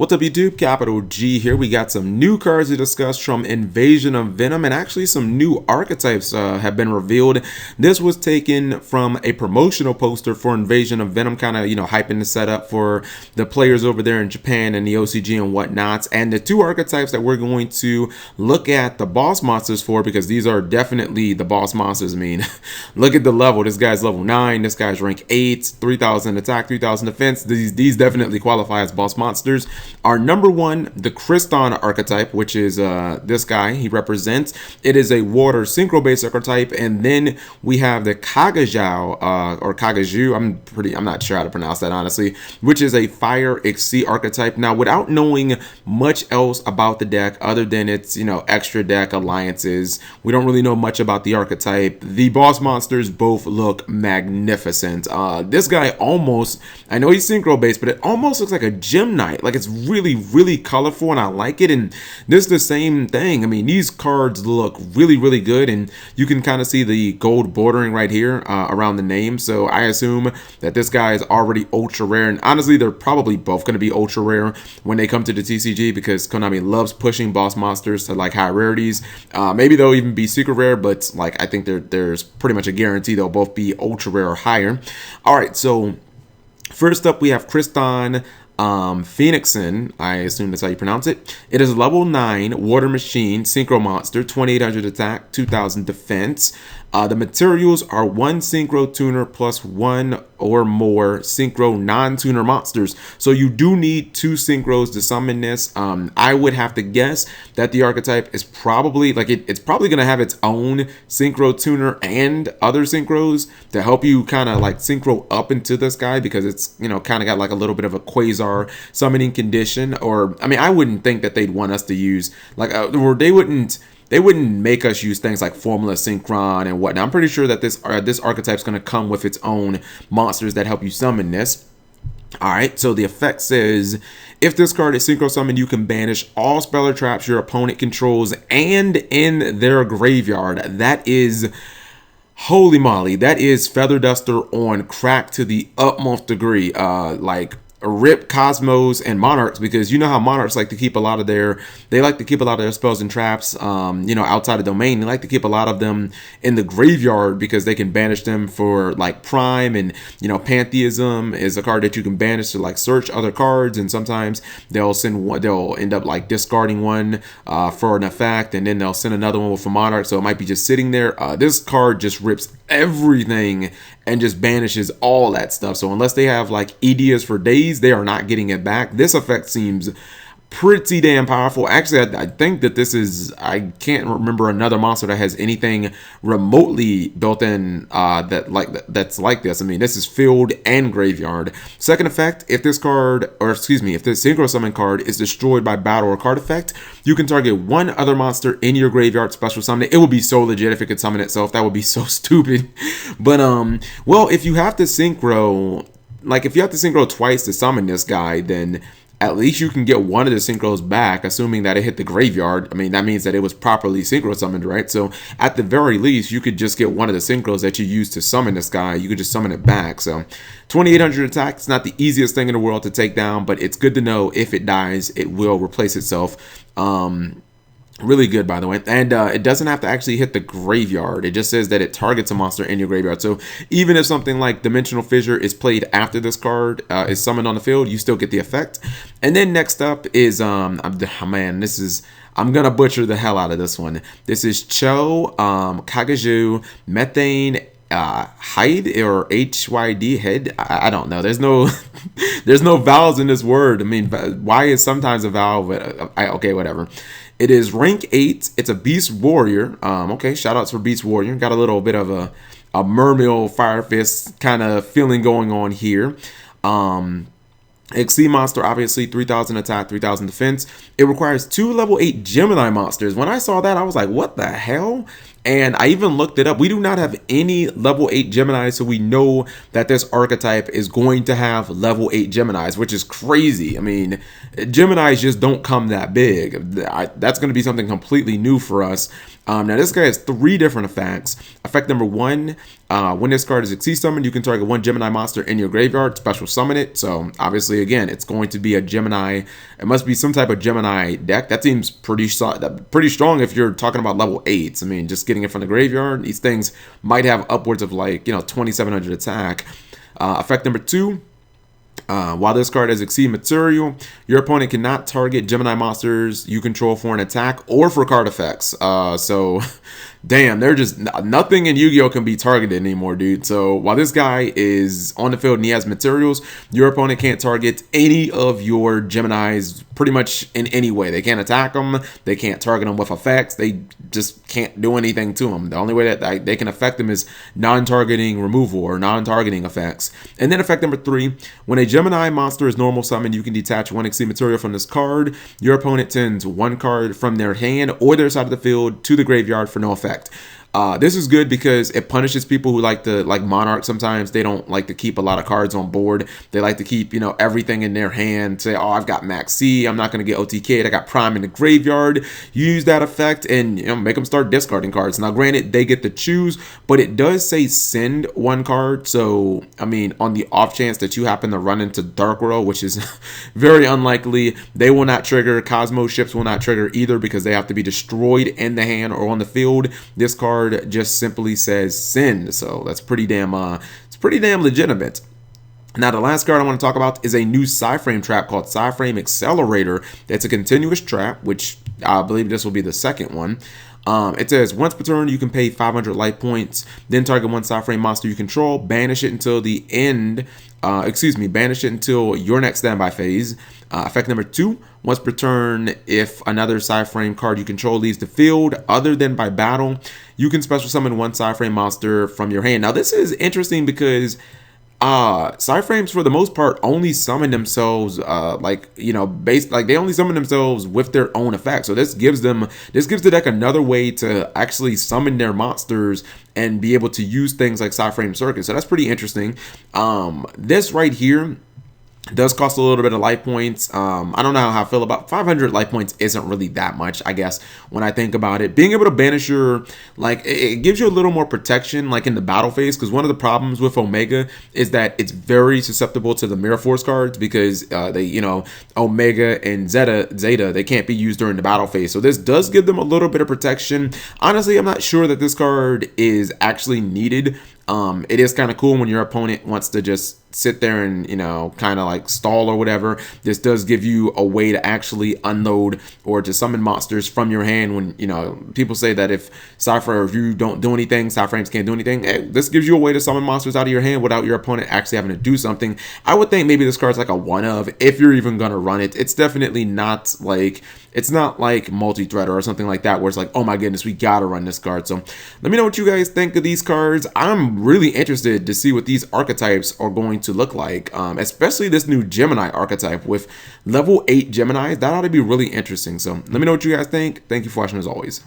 What's up YouTube, Capital G here. We got some new cards to discuss from Invasion of Venom, and actually some new archetypes have been revealed. This was taken from a promotional poster for Invasion of Venom, kind of, hyping the setup for the players over there in Japan and the OCG and whatnots. And the two archetypes that we're going to look at the boss monsters for, because these are definitely the boss monsters. I mean, look at the level. This guy's level 9, this guy's rank 8, 3,000 attack, 3,000 defense. These definitely qualify as boss monsters. Our number one, the Cristan archetype, which is this guy. He represents. It is a water synchro based archetype, and then we have the Kagaju or Kagaju. I'm not sure how to pronounce that honestly, which is a fire XC archetype. Now, without knowing much else about the deck other than its extra deck alliances, we don't really know much about the archetype. The boss monsters both look magnificent. This guy almost, I know he's synchro based, but it almost looks like a gem knight. Like, it's really colorful and I like it. And this is the same thing. I mean, these cards look really good, and you can kind of see the gold bordering right here around the name. So I assume that this guy is already ultra rare, and honestly they're probably both going to be ultra rare when they come to the TCG, because Konami loves pushing boss monsters to like high rarities. Maybe they'll even be secret rare, but like I think there's pretty much a guarantee they'll both be ultra rare or higher. All right, so first up we have Cristan Phoenixin, I assume that's how you pronounce it. It is a level 9 water machine synchro monster, 2800 attack, 2000 defense. The materials are 1 synchro tuner plus 1 or more synchro non-tuner monsters. So you do need 2 synchros to summon this. I would have to guess that the archetype is probably like it's probably going to have its own synchro tuner and other synchros to help you kind of like synchro up into this guy, because it's kind of got like a little bit of a quasar summoning condition. Or I mean, I wouldn't think that they'd want us to use like or they wouldn't make us use things like Formula Synchron and whatnot. I'm pretty sure that this archetype is going to come with its own monsters that help you summon this. All right, so the effect says, if this card is synchro summoned, you can banish all spell or traps your opponent controls and in their graveyard. That is, holy moly, that is Feather Duster on crack to the utmost degree. Like, rip Cosmos and Monarchs, because you know how Monarchs like to keep a lot of their spells and traps outside of domain. They like to keep a lot of them in the graveyard because they can banish them for like Prime, and Pantheism is a card that you can banish to like search other cards, and sometimes they'll end up like discarding one for an effect, and then they'll send another one with a Monarch, so it might be just sitting there. This card just rips everything and just banishes all that stuff. So unless they have like Edias for days, they are not getting it back. This effect seems pretty damn powerful. Actually, I think that this is, I can't remember another monster that has anything remotely built in that's like this. I mean, this is field and graveyard. Second effect, if this synchro summon card is destroyed by battle or card effect, you can target one other monster in your graveyard, special summon it. It would be so legit if it could summon itself. That would be so stupid. But well, if you have to synchro twice to summon this guy, then at least you can get one of the synchros back, assuming that it hit the graveyard. I mean, that means that it was properly synchro summoned, right? So at the very least, you could just get one of the synchros that you used to summon this guy. You could just summon it back. So 2800 attack, it's not the easiest thing in the world to take down, but it's good to know if it dies, it will replace itself. Really good, by the way. And it doesn't have to actually hit the graveyard. It just says that it targets a monster in your graveyard. So even if something like Dimensional Fissure is played after this card is summoned on the field, you still get the effect. And then next up is I'm gonna butcher the hell out of this one. This is Kagaju Methane Hyde, or HYD head. I don't know. There's no vowels in this word. I mean, Y is sometimes a vowel, but okay, whatever. It is rank 8. It's a Beast Warrior. Okay, shout outs for Beast Warrior. Got a little bit of a Mermill Fire Fist kind of feeling going on here. XC monster, obviously 3000 attack, 3000 defense. It requires 2 level 8 Gemini monsters. When I saw that, I was like, what the hell? And I even looked it up. We do not have any level 8 Geminis, so we know that this archetype is going to have level 8 Geminis, which is crazy. I mean, Geminis just don't come that big. That's going to be something completely new for us. Now this guy has 3 different effects. Effect number 1, when this card is XC summoned, you can target 1 Gemini monster in your graveyard, special summon it. So obviously, again, it's going to be a Gemini. It must be some type of Gemini deck. That seems pretty strong if you're talking about level 8s. I mean, just getting it from the graveyard, these things might have upwards of like, 2,700 attack. Effect number 2. While this card has Exceed material, your opponent cannot target Gemini monsters you control for an attack or for card effects. So, damn, they're just nothing in Yu-Gi-Oh can be targeted anymore, dude. So while this guy is on the field and he has materials, your opponent can't target any of your Geminis pretty much in any way. They can't attack them. They can't target them with effects. They just can't do anything to them. The only way that they can affect them is non-targeting removal or non-targeting effects. And then effect number 3, when a Gemini monster is normal summoned, you can detach 1 Exceed material from this card. Your opponent sends 1 card from their hand or their side of the field to the graveyard for no effect. This is good because it punishes people who like Monarch. Sometimes they don't like to keep a lot of cards on board. They like to keep, everything in their hand. Say, oh, I've got Max C. I'm not going to get OTK'd. I got Prime in the graveyard. Use that effect and, make them start discarding cards. Now, granted, they get to choose, but it does say send 1 card. So, I mean, on the off chance that you happen to run into Dark World, which is very unlikely, they will not trigger. Cosmo ships will not trigger either because they have to be destroyed in the hand or on the field. This card just simply says send, so that's pretty damn legitimate. Now, the last card I want to talk about is a new Psyframe trap called Psyframe Accelerator. It's a continuous trap, which I believe this will be the second one. It says once per turn you can pay 500 life points, then target 1 Psyframe monster you control, banish it until the end. Banish it until your next standby phase. Effect number 2, once per turn, if another Psyframe card you control leaves the field other than by battle, you can special summon 1 Psyframe monster from your hand. Now, this is interesting because Psyframes for the most part only summon themselves they only summon themselves with their own effect. So this gives the deck another way to actually summon their monsters and be able to use things like Psyframe Circuit. So that's pretty interesting. This right here does cost a little bit of life points. I don't know how I feel about 500 life points. Isn't really that much, I guess, when I think about it. Being able to banish your, it gives you a little more protection, like in the battle phase, because one of the problems with Omega is that it's very susceptible to the Mirror Force cards because Omega and Zeta, they can't be used during the battle phase. So this does give them a little bit of protection. Honestly, I'm not sure that this card is actually needed. It is kind of cool when your opponent wants to just sit there and, kind of like stall or whatever. This does give you a way to actually unload or to summon monsters from your hand when, people say that if you don't do anything, Psyframes can't do anything. This gives you a way to summon monsters out of your hand without your opponent actually having to do something. I would think maybe this card's like a one of, if you're even going to run it. It's definitely not like, it's not like multi-threader or something like that where it's like, oh my goodness, we gotta run this card. So let me know what you guys think of these cards. I'm really interested to see what these archetypes are going to look like, especially this new Gemini archetype with level 8 Geminis. That ought to be really interesting. So let me know what you guys think. Thank you for watching as always.